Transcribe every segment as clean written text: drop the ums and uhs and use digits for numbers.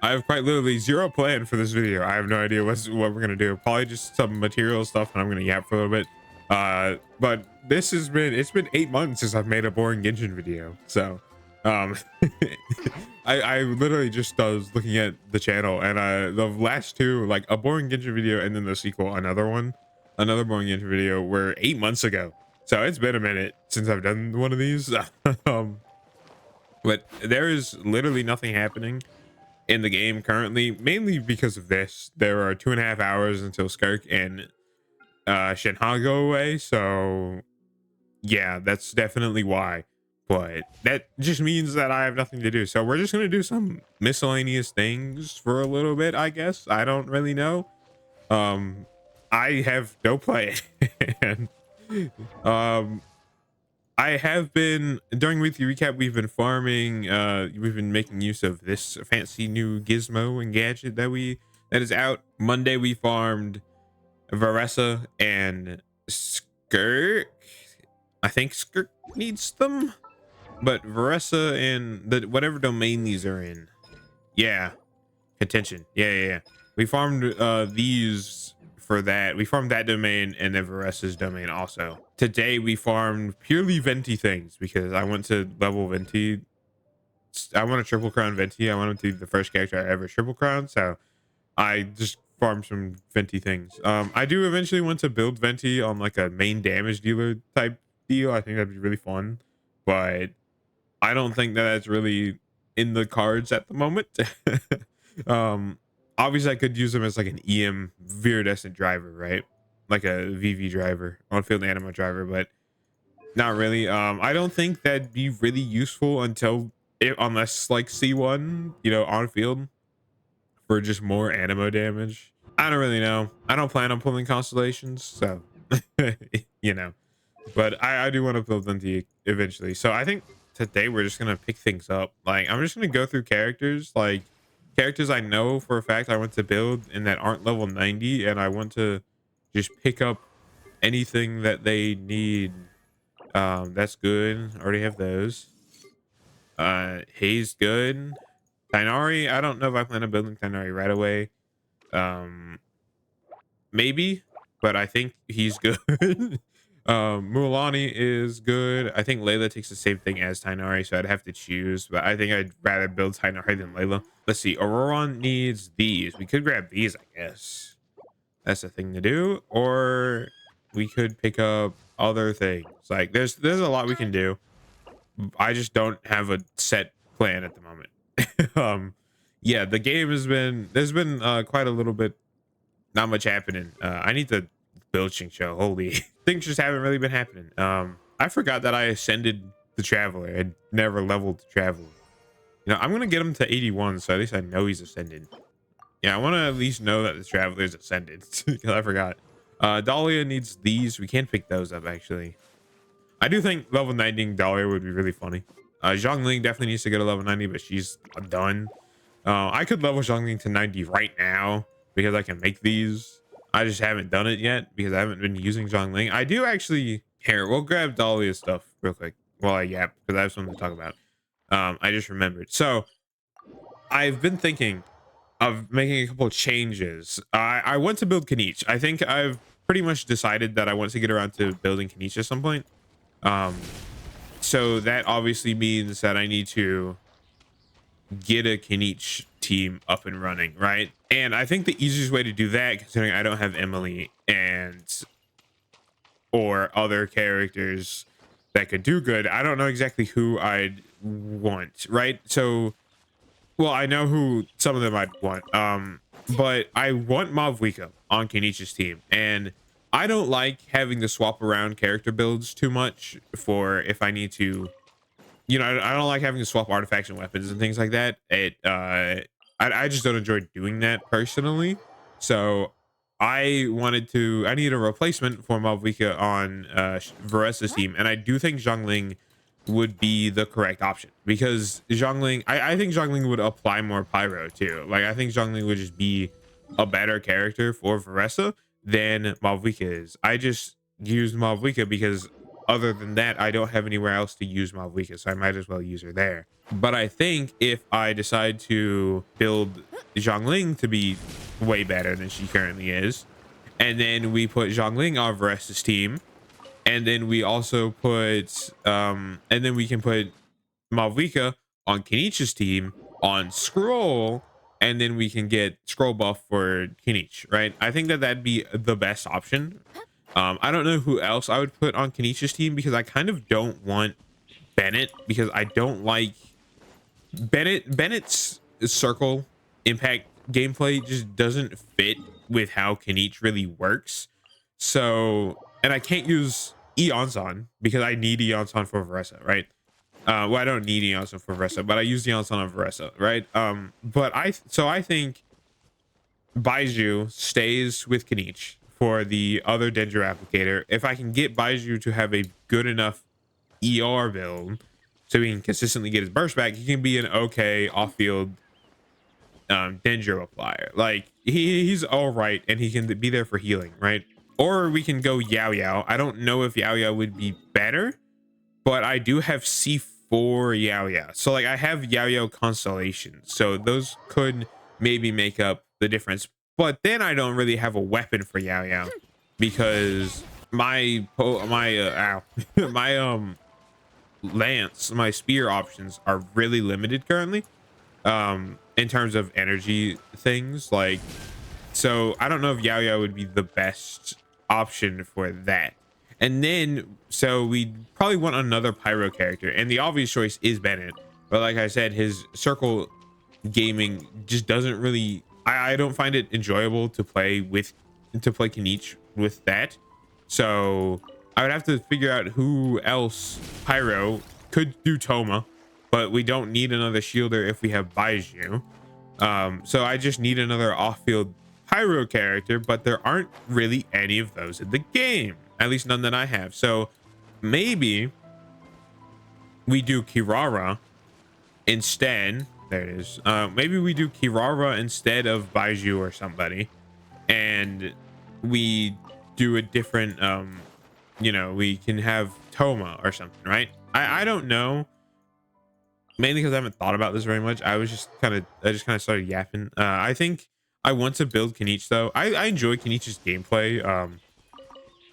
I have quite literally zero plan for this video. I have no idea what we're gonna do. Probably just some material stuff, and I'm gonna yap for a little bit. But it's been 8 months since I've made a boring Genshin video. So, um, I literally just was looking at the channel, and the last two, like a boring Genshin video, and then the sequel, another boring Genshin video, were 8 months ago. So it's been a minute since I've done one of these. um, but there is literally nothing happening in the game currently, mainly because of this. There are 2.5 hours until Skirk and Shenhe go away, so yeah, that's definitely why. But that just means that I have nothing to do, so we're just gonna do some miscellaneous things for a little bit, I guess. I don't really know. um I have no plan. And um I have been, during weekly recap, we've been farming, we've been making use of this fancy new gizmo and gadget that is out. Monday we farmed Varessa and Skirk. I think Skirk needs them, but Varessa and the whatever domain these are in. Yeah, contention. Yeah. We farmed these for that. We farmed that domain and then Varessa's domain also. Today we farmed purely Venti things because I want to level Venti. I want to triple crown Venti. I want him to be the first character I ever triple crown. So I just farmed some Venti things. I do eventually want to build Venti on like a main damage dealer type deal. I think that'd be really fun, but I don't think that that's really in the cards at the moment. um Obviously I could use him as like an EM viridescent driver, right? Like a VV driver, on field anima driver, but not really. I don't think that'd be really useful unless like C1, on field for just more animo damage. I don't really know. I don't plan on pulling constellations, so you know. But I do want to build them to eventually. So I think today we're just gonna pick things up. Like I'm just gonna go through characters, like characters I know for a fact I want to build and that aren't level 90, and I want to just pick up anything that they need. That's good. Already have those. He's good. Tainari, I don't know if I plan on building Tainari right away. Maybe, but I think he's good. Mualani is good. I think Layla takes the same thing as Tainari, so I'd have to choose, but I think I'd rather build Tainari than Layla. Let's see. Auroron needs these. We could grab these, I guess. That's the thing to do. Or we could pick up other things. Like there's a lot we can do. I just don't have a set plan at the moment. Yeah, the game there's been quite a little bit, not much happening. I need to build Xingqiu. Holy things just haven't really been happening. I forgot that I ascended the Traveler. I never leveled the Traveler. I'm gonna get him to 81, so at least I know he's ascended. Yeah, I want to at least know that the Traveler is ascended because I forgot. Dahlia needs these. We can't pick those up actually. I do think level 90 Dahlia would be really funny. Zhongling definitely needs to get a level 90, but she's done. I could level Zhongling to 90 right now because I can make these. I just haven't done it yet because I haven't been using Zhongling. I do actually. Here, we'll grab Dahlia's stuff real quick while I yap because I have something to talk about. I just remembered. So I've been thinking of making a couple of changes. I want to build Kaniche. I think I've pretty much decided that I want to get around to building Kaniche at some point. So that obviously means that I need to get a Kaniche team up and running, right? And I think the easiest way to do that, considering I don't have Emily or other characters that could do good, I don't know exactly who I'd want, right? So, well, I know who some of them I'd want, but I want Mavwika on Kaniche's team, and I don't like having to swap around character builds too much for if I need to, I don't like having to swap artifacts and weapons and things like that. I just don't enjoy doing that personally. So I need a replacement for Malvika on Varessa's team, and I do think Zhongling would be the correct option because Zhongling, I think Zhongling would apply more pyro too. Like I think Zhongling would just be a better character for Varessa than Malvika is. I just used Malvika because other than that, I don't have anywhere else to use Malvika, so I might as well use her there. But I think if I decide to build Zhongling to be way better than she currently is, and then we put Zhongling on Varesta's team, and then we also put and then we can put Malvika on Kenich's team on Scroll, and then we can get Scroll buff for Kenich, right? I think that that'd be the best option. I don't know who else I would put on Kenich's team because I kind of don't want Bennett, because I don't like Bennett's circle impact gameplay just doesn't fit with how Kenich really works. So, and I can't use Eonson because I need Eonson for Varessa, right? Well, I don't need Eonson for Varessa, but I use Eonson on Varessa, right? But I think Baiju stays with Kenich for the other Dendro applicator. If I can get Baiju to have a good enough ER build so he can consistently get his burst back, he can be an okay off-field Dendro applier. Like he's all right, and he can be there for healing, right? Or we can go Yao Yao. I don't know if Yao Yao would be better, but I do have C4 Yao Yao. So like I have Yao Yao Constellation, so those could maybe make up the difference. But then I don't really have a weapon for Yao Yao because my my lance, my spear options are really limited currently in terms of energy things. Like, so I don't know if Yao Yao would be the best option for that. And then so we probably want another pyro character, and the obvious choice is Bennett, but like I said, his circle gaming just doesn't really, I don't find it enjoyable to play Kenich with that. So I would have to figure out who else. Pyro could do Toma, but we don't need another shielder if we have Baiju. So I just need another off-field pyro character, but there aren't really any of those in the game, at least none that I have. So maybe we do Kirara instead. There it is. Maybe we do Kirara instead of Baiju or somebody, and we do a different you know, we can have Toma or something, right? I don't know, mainly because I haven't thought about this very much. I just kind of started yapping. I think I want to build Kenich though. I enjoy Kenich's gameplay.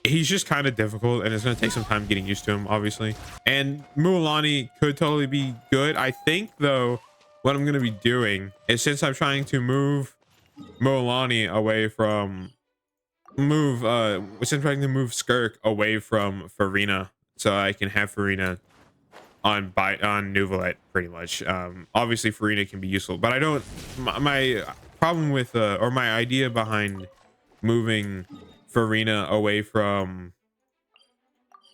He's just kind of difficult, and it's going to take some time getting used to him, obviously. And Mualani could totally be good. I think though, what I'm going to be doing is, since I'm trying to move Mualani away from since I'm trying to move Skirk away from Farina, so I can have Farina on Nuvalet pretty much. Obviously Farina can be useful, but I don't, my problem with or my idea behind moving Farina away from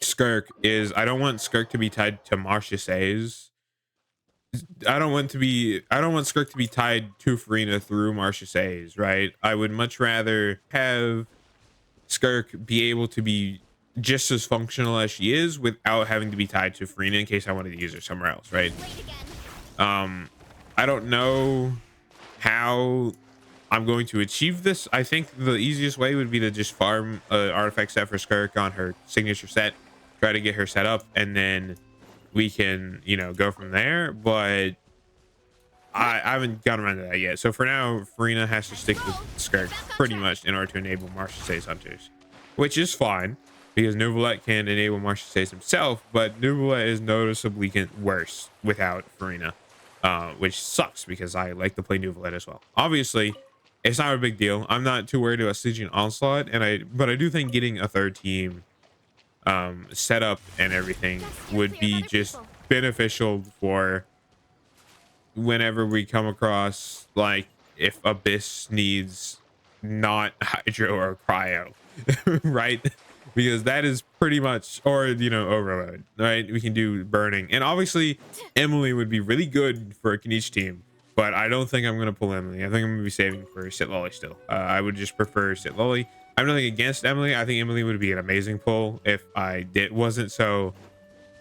Skirk is I don't want Skirk to be tied to Marchesaise. I don't want Skirk to be tied to Farina through Marchesaise, right? I would much rather have Skirk be able to be just as functional as she is without having to be tied to Farina in case I wanted to use her somewhere else, right? I don't know how I'm going to achieve this. I think the easiest way would be to just farm an artifact set for Skirk on her signature set, try to get her set up, and then we can, you know, go from there. But I haven't gotten around to that yet. So for now, Farina has to stick with Skirk pretty much in order to enable Marchesaise hunters, which is fine because Nuvalet can enable Marchesaise himself, but Nuvalet is noticeably worse without Farina, which sucks because I like to play Nuvalet as well. Obviously, it's not a big deal. I'm not too worried about Stygian Onslaught, but I do think getting a third team set up and everything would be just beneficial for whenever we come across, like, if Abyss needs not Hydro or Cryo, right? Because that is pretty much, or, you know, Overload, right? We can do Burning. And obviously, Emily would be really good for a Kenich team, but I don't think I'm going to pull Emily. I think I'm going to be saving for Sitlolly still. I would just prefer Sitlolly. I'm nothing against Emily. I think Emily would be an amazing pull if I wasn't so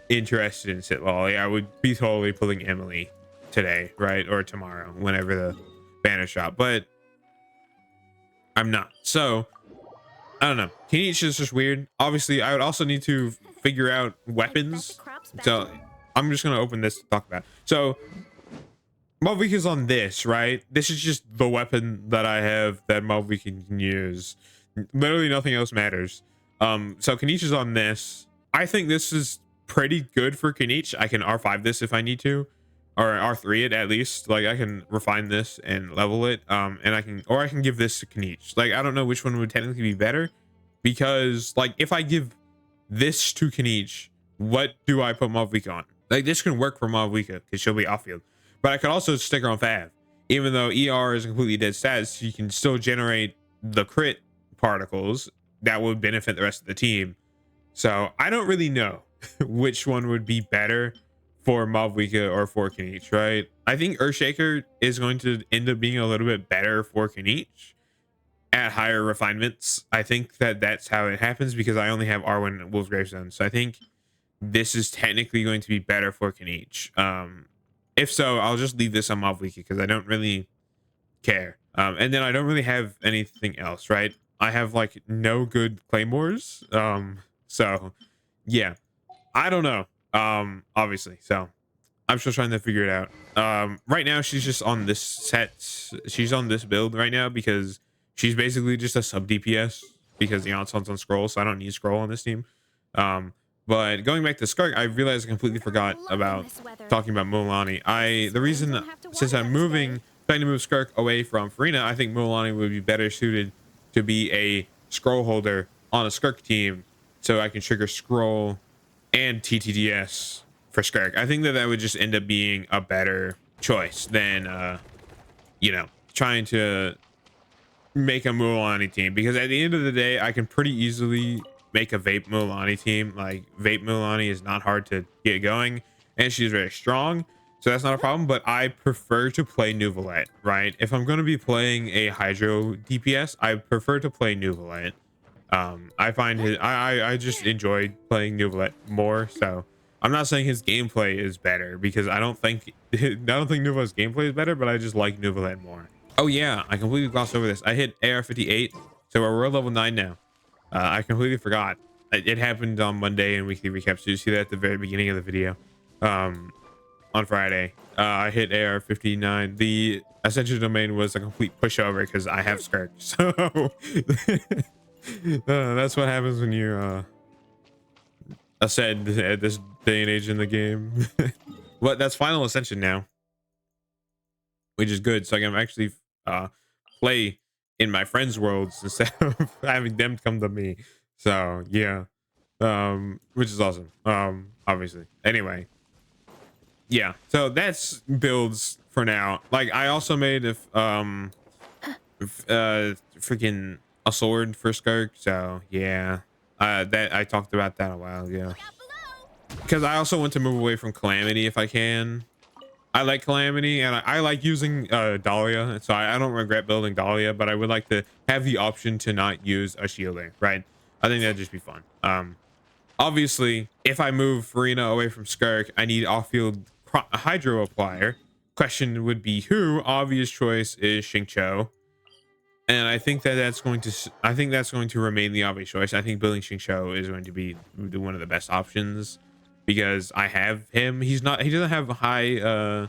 interested in Sitlolly. I would be totally pulling Emily today, right? Or tomorrow, whenever the banner shop, but I'm not. So I don't know. Kenich is just weird. Obviously, I would also need to figure out weapons. So I'm just gonna open this to talk about. So Malvika is on this, right? This is just the weapon that I have that Malvika can use. Literally nothing else matters. So Kaniche is on this. I think this is pretty good for Kaniche. I can R5 this if I need to, or R3 it at least. Like I can refine this and level it. And I can give this to Kaniche. Like I don't know which one would technically be better, because like if I give this to Kaniche, what do I put Malvika on? Like this can work for Malvika because she'll be off field. But I could also stick her on Fav. Even though ER is a completely dead stats, you can still generate the crit particles that would benefit the rest of the team. So I don't really know which one would be better for Malvika or for Kaniche, right? I think Earthshaker is going to end up being a little bit better for Kaniche at higher refinements. I think that that's how it happens because I only have R1 and Wolf's Gravestone. So I think this is technically going to be better for Kaniche. If so, I'll just leave this on Malvika because I don't really care. And then I don't really have anything else, right? I have like no good claymores. So yeah, I don't know. Obviously, so I'm still trying to figure it out. Right now she's just on this set. She's on this build right now because she's basically just a sub DPS because the Onson's on scroll, so I don't need scroll on this team. But going back to Skark, I realized I completely forgot about talking about Mualani. The reason, since I'm trying to move Skark away from Farina, I think Mualani would be better suited to be a scroll holder on a Skark team, so I can trigger scroll and TTDS for Skark. I think that would just end up being a better choice than, you know, trying to make a Mualani team, because at the end of the day, I can pretty easily make a Vape Mualani team. Like Vape Mualani is not hard to get going and she's very strong, so that's not a problem. But I prefer to play Nuvolette, right? If I'm going to be playing a Hydro DPS, I prefer to play Nuvolette. I find I just enjoy playing Nuvolette more. So I'm not saying his gameplay is better, because I don't think Nuvolette's gameplay is better, but I just like Nuvolette more. Oh yeah, I completely glossed over this. I hit AR 58, so we're level 9 now. I completely forgot. It happened on Monday in weekly recaps. So you see that at the very beginning of the video. On Friday, I hit AR 59. The Ascension domain was a complete pushover because I have Skark. So that's what happens when you ascend at this day and age in the game. But that's final Ascension now, which is good. So I can actually play in my friends' worlds instead of having them come to me. So yeah, which is awesome. Obviously. Anyway, yeah. So that's builds for now. Like I also made freaking a sword for Skark. So yeah, that I talked about that a while ago. Because I also want to move away from Calamity if I can. I like Calamity, and I like using Dahlia, so I don't regret building Dahlia, but I would like to have the option to not use a shielding, right? I think that'd just be fun. Obviously, if I move Farina away from Skark, I need off-field Hydro applier. Question would be who? Obvious choice is Xingqiu, and I think that's going to remain the obvious choice. I think building Xingqiu is going to be one of the best options, because I have him. He doesn't have high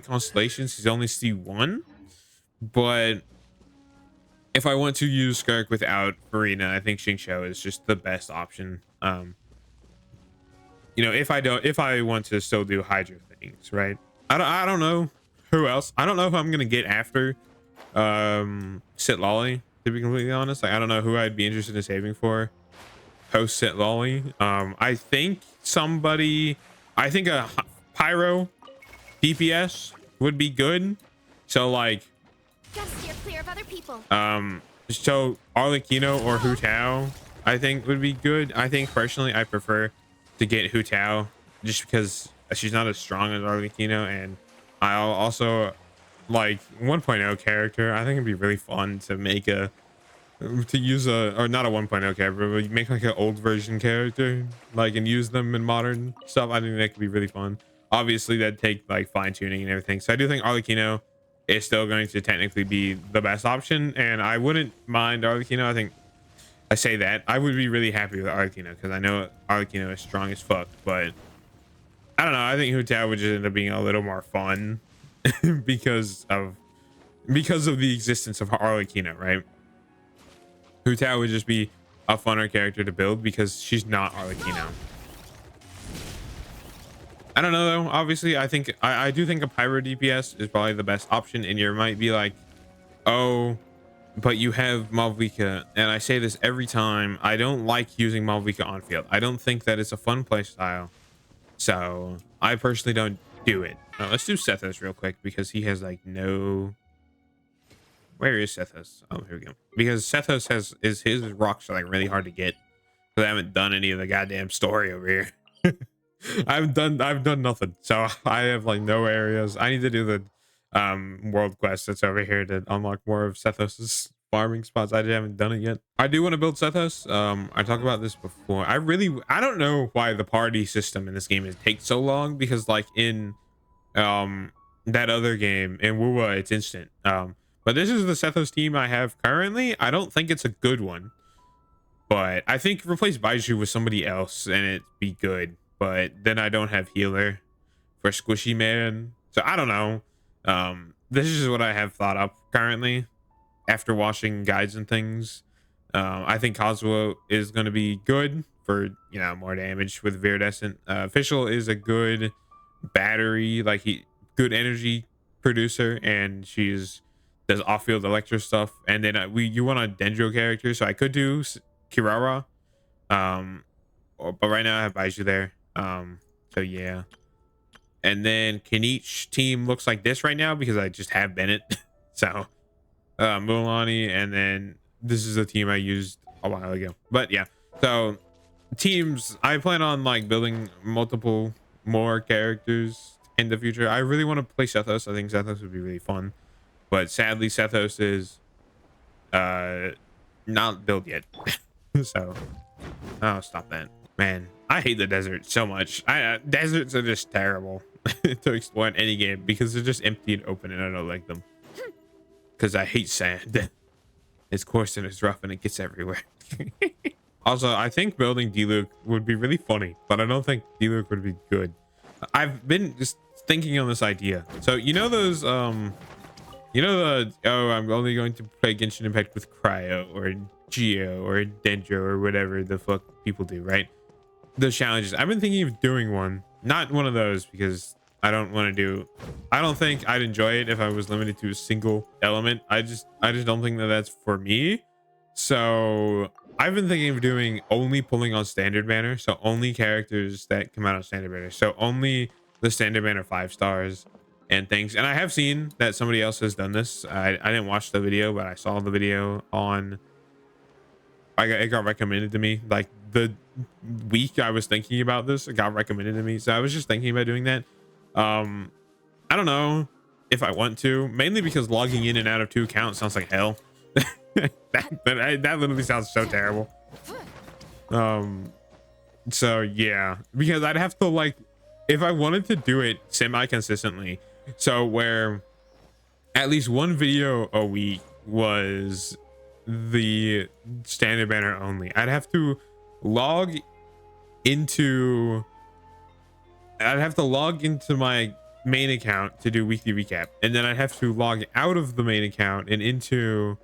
constellations. He's only C1. But if I want to use Skark without Farina, I think Xingqiu is just the best option. You know, if I want to still do Hydro things, right? I don't know who else. I don't know who I'm gonna get after Sit Lolly, to be completely honest. Like I don't know who I'd be interested in saving for post Sit Lolly. I think a Pyro DPS would be good. So like Just steer clear of other people. So Arlecchino or Hu Tao I think would be good. I think personally I prefer to get Hu Tao just because she's not as strong as Arlecchino, and I'll also like 1.0 character. I think it'd be really fun to make use or not a 1.0 character, but make like an old version character, like, and use them in modern stuff. I think that could be really fun. Obviously that'd take like fine tuning and everything. So I do think Arlecchino is still going to technically be the best option, and I wouldn't mind Arlecchino. I think I say that I would be really happy with Arlecchino because I know Arlecchino is strong as fuck, but I don't know. I think Hu Tao would just end up being a little more fun because of the existence of Arlecchino, right? Hu Tao would just be a funner character to build because she's not Arlecchino. I don't know though. Obviously, I think I do think a pyro DPS is probably the best option, and you might be like, oh, but you have Malvika, and I say this every time. I don't like using Malvika on field. I don't think that it's a fun play style, so I personally don't do it. Let's do Sethos real quick because he has like no. Where is Sethos? Oh, here we go. Because Sethos his rocks are like really hard to get. Because I haven't done any of the goddamn story over here. I've done nothing, so I have like no areas. I need to do the world quest that's over here to unlock more of Sethos's farming spots. I haven't done it yet. I do want to build Sethos. I talked about this before. I don't know why the party system in this game takes so long, because like in that other game in Wuwa it's instant. But this is the Sethos team I have currently. I don't think it's a good one, but I think replace Baiju with somebody else and it'd be good. But then I don't have healer for Squishy Man, so I don't know. This is what I have thought up currently after watching guides and things. I think Kazuo is going to be good for, you know, more damage with Viridescent. Official is a good battery, like good energy producer, and does off-field electro stuff. And then you want a Dendro character, so I could do Kirara, but right now I have Baiju there. So yeah. And then Kenichi team looks like this right now because I just have Bennett. So Mulan, and then this is a team I used a while ago. But yeah, so teams, I plan on like building multiple more characters in the future. I really want to play Sethos. I think Sethos would be really fun, but sadly Sethos is not built yet. So oh, stop that, man. I hate the desert so much. Deserts are just terrible to explore in any game because they're just empty and open, and I don't like them because I hate sand. It's coarse and it's rough and it gets everywhere. Also, I think building D-Luke would be really funny, but I don't think D-Luke would be good. I've been just thinking on this idea. So you know those you know the I'm only going to play Genshin Impact with Cryo or Geo or Dendro or whatever the fuck people do, right? Those challenges. I've been thinking of doing one, not one of those, because I don't think I'd enjoy it if I was limited to a single element. I just don't think that that's for me. So I've been thinking of doing only pulling on standard banner, so only characters that come out on standard banner, so only the standard banner 5 stars and things. And I have seen that somebody else has done this. I didn't watch the video, but I saw the video on, it got recommended to me like the week I was thinking about this. It got recommended to me, so I was just thinking about doing that. I don't know if I want to, mainly because logging in and out of 2 accounts sounds like hell. that literally sounds so terrible. So yeah, because I'd have to, like, if I wanted to do it semi consistently, so where at least one video a week was the standard banner only, I'd have to log into my main account to do weekly recap, and then I'd have to log out of the main account and into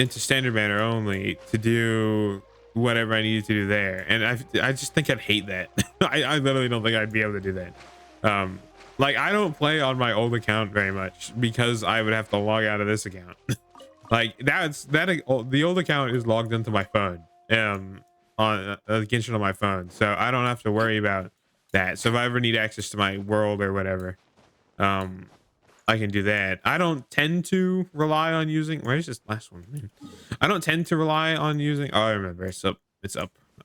standard banner only to do whatever I needed to do there. And I just think I'd hate that. I literally don't think I'd be able to do that. Like, I don't play on my old account very much because I would have to log out of this account. Like, the old account is logged into my phone, on Genshin on my phone, so I don't have to worry about that. So if I ever need access to my world or whatever, I can do that. I don't tend to rely on using, where's this last one, man? I don't tend to rely on using, oh, I remember, it's up.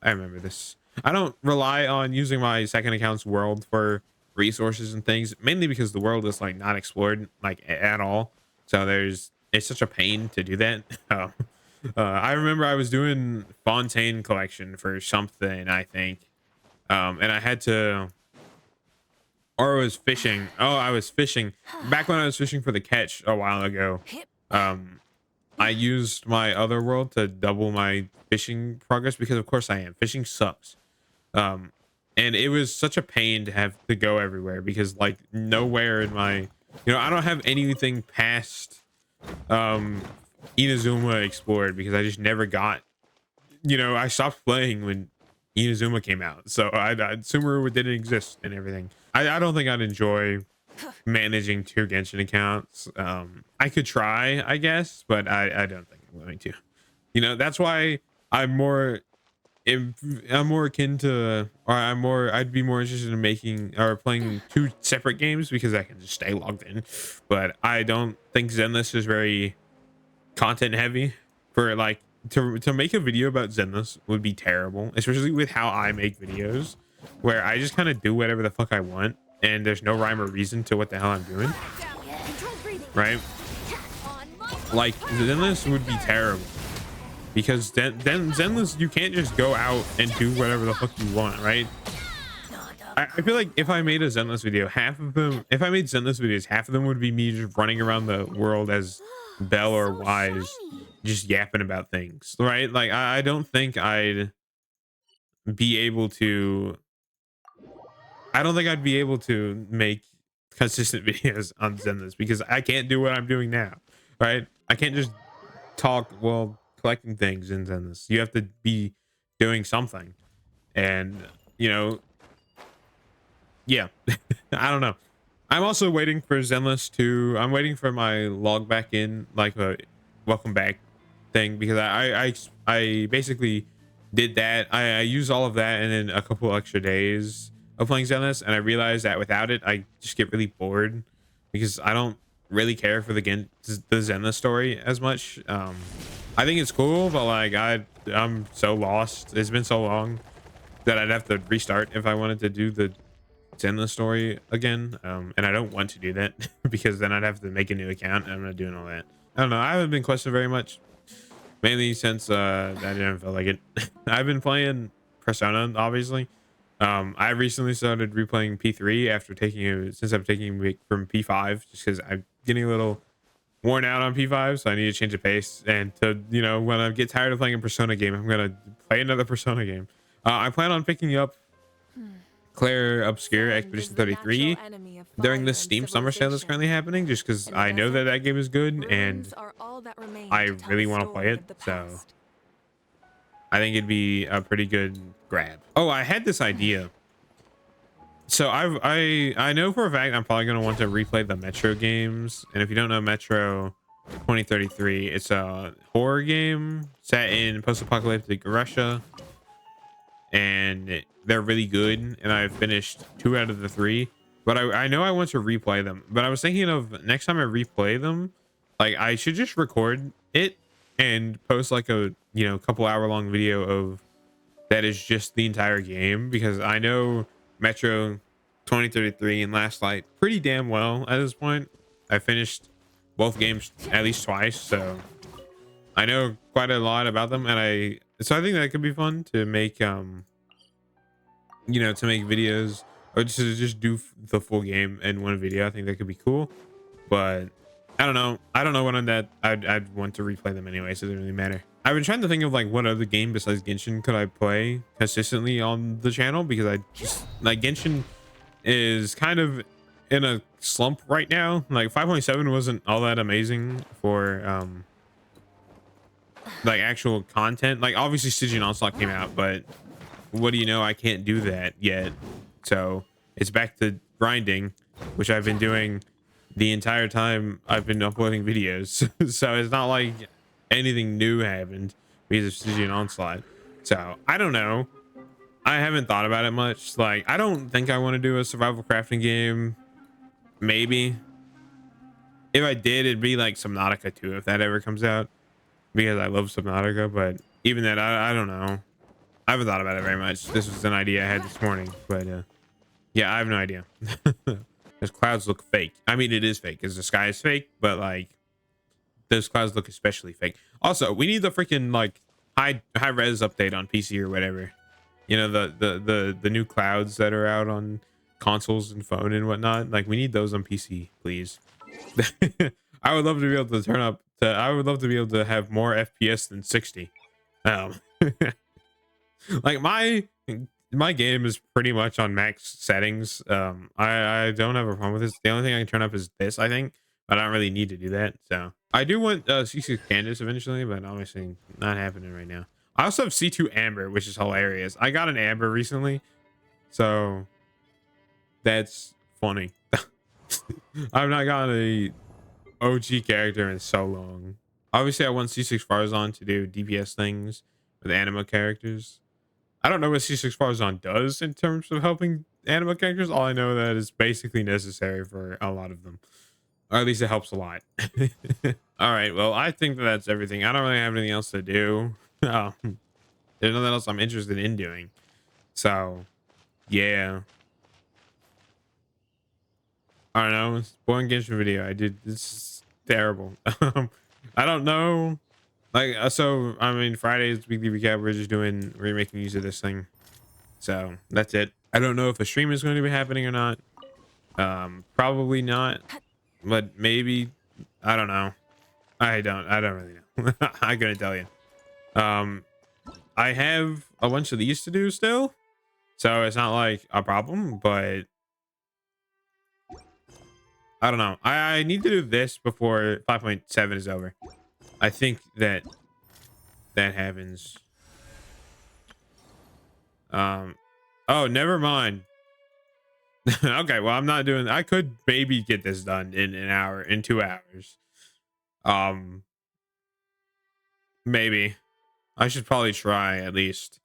I remember this. I don't rely on using my second account's world for resources and things, mainly because the world is like not explored like at all, so it's such a pain to do that. I remember I was doing Fontaine collection for something, I think, and I had to, or I was fishing. Oh, I was fishing back when I was fishing for the catch a while ago. I used my other world to double my fishing progress because of course I am. Fishing sucks. Um, and it was such a pain to have to go everywhere because like nowhere in my, I don't have anything past um Inazuma explored because I just never got, I stopped playing when Inazuma came out. So Sumeru didn't exist and everything. I don't think I'd enjoy managing two Genshin accounts. I could try, I guess, but I don't think I'm going to. That's why I'm more I'm more akin to, or I'd be more interested in making or playing two separate games because I can just stay logged in. But I don't think Zenless is very content heavy for like to make a video about Zenless would be terrible, especially with how I make videos where I just kind of do whatever the fuck I want and there's no rhyme or reason to what the hell I'm doing, right? Like Zenless would be terrible because then Zenless you can't just go out and do whatever the fuck you want, right? I feel like if I made a Zenless video, if I made Zenless videos, half of them would be me just running around the world as Bell or Wise, just yapping about things, right? Like I don't think I'd be able to. I don't think I'd be able to make consistent videos on Zenless because I can't do what I'm doing now, right? I can't just talk while collecting things in Zenless. You have to be doing something, and yeah. I don't know. I'm also waiting for Zenless to. I'm waiting for my log back in, like a welcome back thing, because I basically did that. I used all of that and then a couple extra days of playing Zenless, and I realized that without it, I just get really bored because I don't really care for the Zenless story as much. I think it's cool, but like I'm so lost. It's been so long that I'd have to restart if I wanted to do the Zenless story again, and I don't want to do that because then I'd have to make a new account and I'm not doing all that. I don't know. I haven't been questing very much, mainly since I didn't feel like it. I've been playing Persona, obviously. I recently started replaying P3 after since I'm taking a week from P5, just because I'm getting a little worn out on P5, so I need to change the pace. And to when I get tired of playing a Persona game, I'm gonna play another Persona game. I plan on picking up Claire Obscure Expedition 33 during the Steam Summer Sale that's currently happening, just because I know that game is good and I really want to play it. So I think it'd be a pretty good grab. Oh, I had this idea. So I know for a fact I'm probably gonna want to replay the Metro games. And if you don't know Metro 2033, it's a horror game set in post-apocalyptic Russia, and they're really good, and I've finished 2 out of the 3, but I know I want to replay them. But I was thinking of next time I replay them, like I should just record it and post like a couple hour long video of that is just the entire game, because I know Metro 2033 and Last Light pretty damn well at this point. I finished both games at least twice, so I know quite a lot about them, and I think that could be fun to make to make videos, or just do the full game in one video. I think that could be cool, but I don't know when on that I'd want to replay them anyway, so it doesn't really matter. I've been trying to think of like what other game besides Genshin could I play consistently on the channel, because I just like Genshin is kind of in a slump right now. Like 5.7 wasn't all that amazing for like actual content. Like obviously Stygian Onslaught came out, but what do you know, I can't do that yet, so it's back to grinding, which I've been doing the entire time I've been uploading videos. So it's not like anything new happened because of Stygian Onslaught. So I don't know, I haven't thought about it much. Like I don't think I want to do a survival crafting game. Maybe if I did, it'd be like Subnautica 2 if that ever comes out, because I love Subnautica. But even that, I don't know. I haven't thought about it very much. This was an idea I had this morning, but yeah, I have no idea. Those clouds look fake. I mean, it is fake because the sky is fake, but like those clouds look especially fake. Also, we need the freaking like high res update on PC or whatever. The new clouds that are out on consoles and phone and whatnot. Like we need those on PC, please. I would love to be able to I would love to be able to have more FPS than 60. Um, like my game is pretty much on max settings. I don't have a problem with this. The only thing I can turn up is this, I think, but I don't really need to do that. So I do want C6 Candace eventually, but obviously not happening right now. I also have C2 Amber, which is hilarious. I got an Amber recently, so that's funny. I've not gotten a OG character in so long. Obviously, I want C6 Farzan to do DPS things with anima characters. I don't know what C6 Farzan does in terms of helping anima characters. All I know that is basically necessary for a lot of them, or at least it helps a lot. All right, well, I think that's everything. I don't really have anything else to do. There's nothing else I'm interested in doing. So, yeah. I don't know. It's a boring Genshin video. I did. This is terrible. I don't know. Like, so, I mean, Friday's weekly recap, we're making use of this thing. So, that's it. I don't know if a stream is going to be happening or not. Probably not. But maybe. I don't know. I don't really know. I couldn't tell you. I have a bunch of these to do still. So, it's not like a problem, but I don't know. I need to do this before 5.7 is over. I think that happens. Oh, never mind. Okay, well, I'm not doing. I could maybe get this done in an hour, in 2 hours. Maybe. I should probably try at least.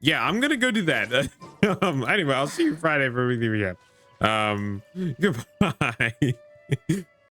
Yeah, I'm gonna go do that. Anyway, I'll see you Friday for a weekly recap. Goodbye.